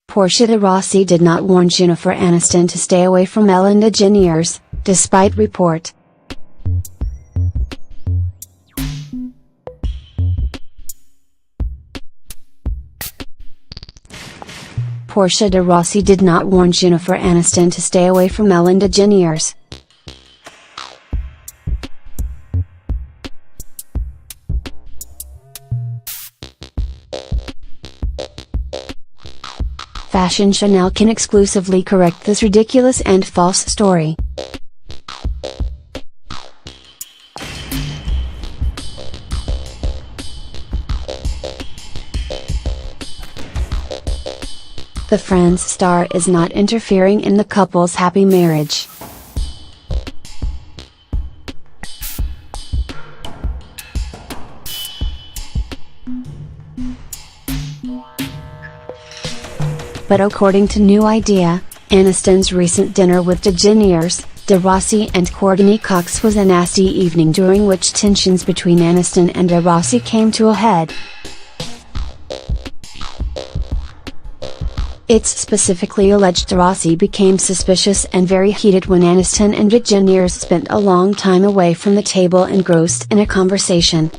Portia de Rossi did not warn Jennifer Aniston to stay away from Ellen DeGeneres, despite report. Portia de Rossi did not warn Jennifer Aniston to stay away from Ellen DeGeneres. Fashion Chanel can exclusively correct this ridiculous and false story. The Friends star is not interfering in the couple's happy marriage. But according to New Idea, Aniston's recent dinner with DeGeneres, De Rossi and Courtney Cox was a nasty evening during which tensions between Aniston and De Rossi came to a head. It's specifically alleged De Rossi became suspicious and very heated when Aniston and DeGeneres spent a long time away from the table engrossed in a conversation.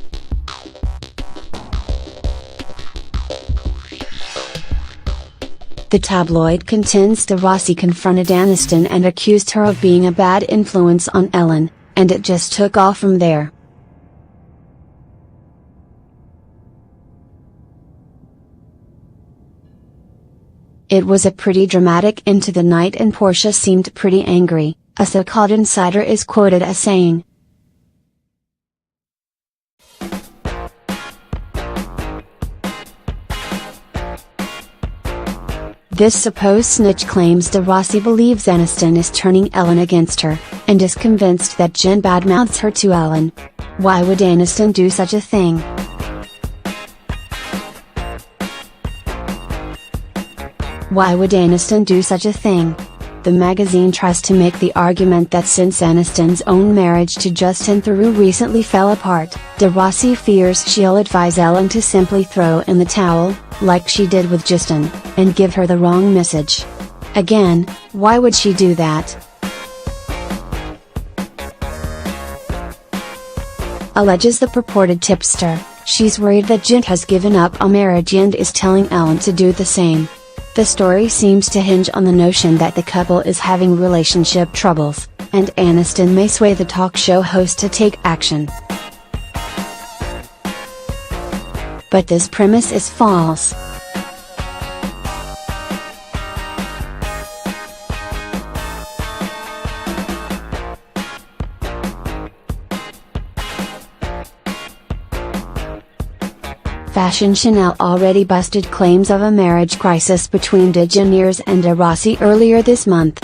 The tabloid contends De Rossi confronted Aniston and accused her of being a bad influence on Ellen, and it just took off from there. It was a pretty dramatic end to the night and Portia seemed pretty angry, a so-called insider is quoted as saying. This supposed snitch claims De Rossi believes Aniston is turning Ellen against her, and is convinced that Jen badmouths her to Ellen. Why would Aniston do such a thing? Why would Aniston do such a thing? The magazine tries to make the argument that since Aniston's own marriage to Justin Theroux recently fell apart, De Rossi fears she'll advise Ellen to simply throw in the towel, like she did with Justin, and give her the wrong message. Again, why would she do that? Alleges the purported tipster, she's worried that Jen has given up on marriage and is telling Ellen to do the same. The story seems to hinge on the notion that the couple is having relationship troubles, and Aniston may sway the talk show host to take action. But this premise is false. Fashion Chanel already busted claims of a marriage crisis between DeGeneres and De Rossi earlier this month.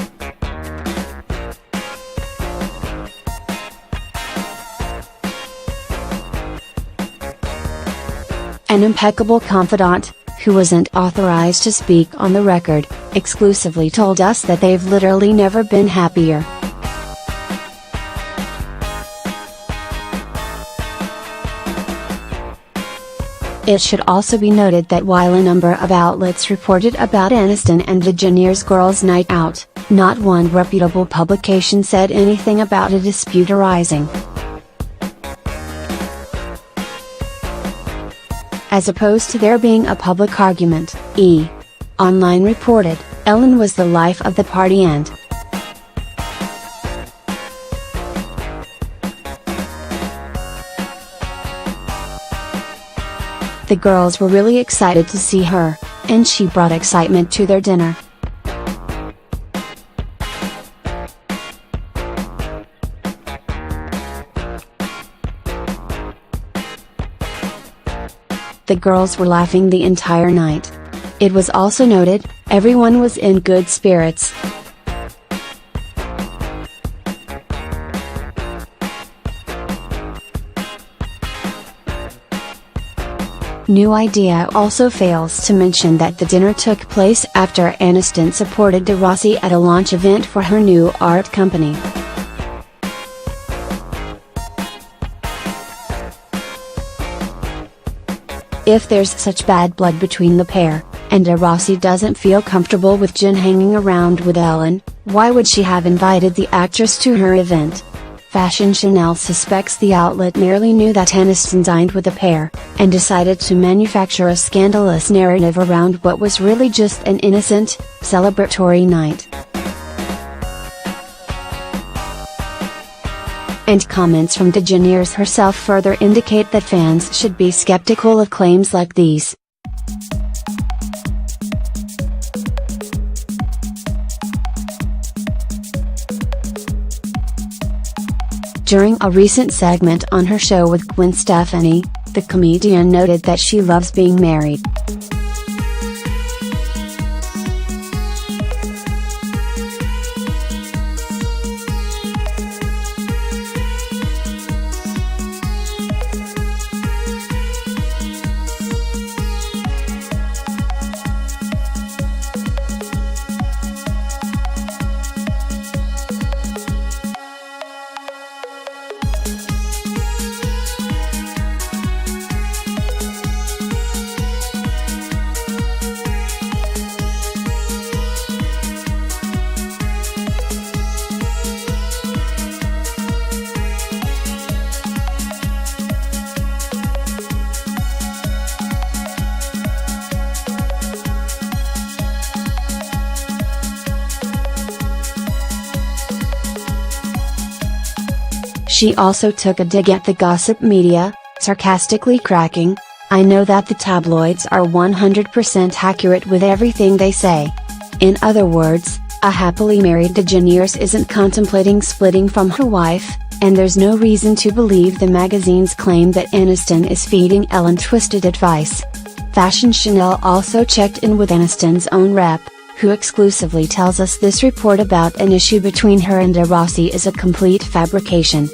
An impeccable confidant, who wasn't authorized to speak on the record, exclusively told us that they've literally never been happier. It should also be noted that while a number of outlets reported about Aniston and DeGeneres' girls' night out, not one reputable publication said anything about a dispute arising. As opposed to there being a public argument, Online reported, Ellen was the life of the party and the girls were really excited to see her, and she brought excitement to their dinner. The girls were laughing the entire night. It was also noted, everyone was in good spirits. New Idea also fails to mention that the dinner took place after Aniston supported De Rossi at a launch event for her new art company. If there's such bad blood between the pair, and De Rossi doesn't feel comfortable with Jen hanging around with Ellen. Why would she have invited the actress to her event? Fashion Chanel suspects the outlet merely knew that Aniston dined with the pair, and decided to manufacture a scandalous narrative around what was really just an innocent, celebratory night. And comments from DeGeneres herself further indicate that fans should be skeptical of claims like these. During a recent segment on her show with Gwen Stefani, the comedian noted that she loves being married. She also took a dig at the gossip media, sarcastically cracking, "I know that the tabloids are 100% accurate with everything they say." In other words, a happily married DeGeneres isn't contemplating splitting from her wife, and there's no reason to believe the magazine's claim that Aniston is feeding Ellen twisted advice. Fashion Chanel also checked in with Aniston's own rep, who exclusively tells us this report about an issue between her and De Rossi is a complete fabrication.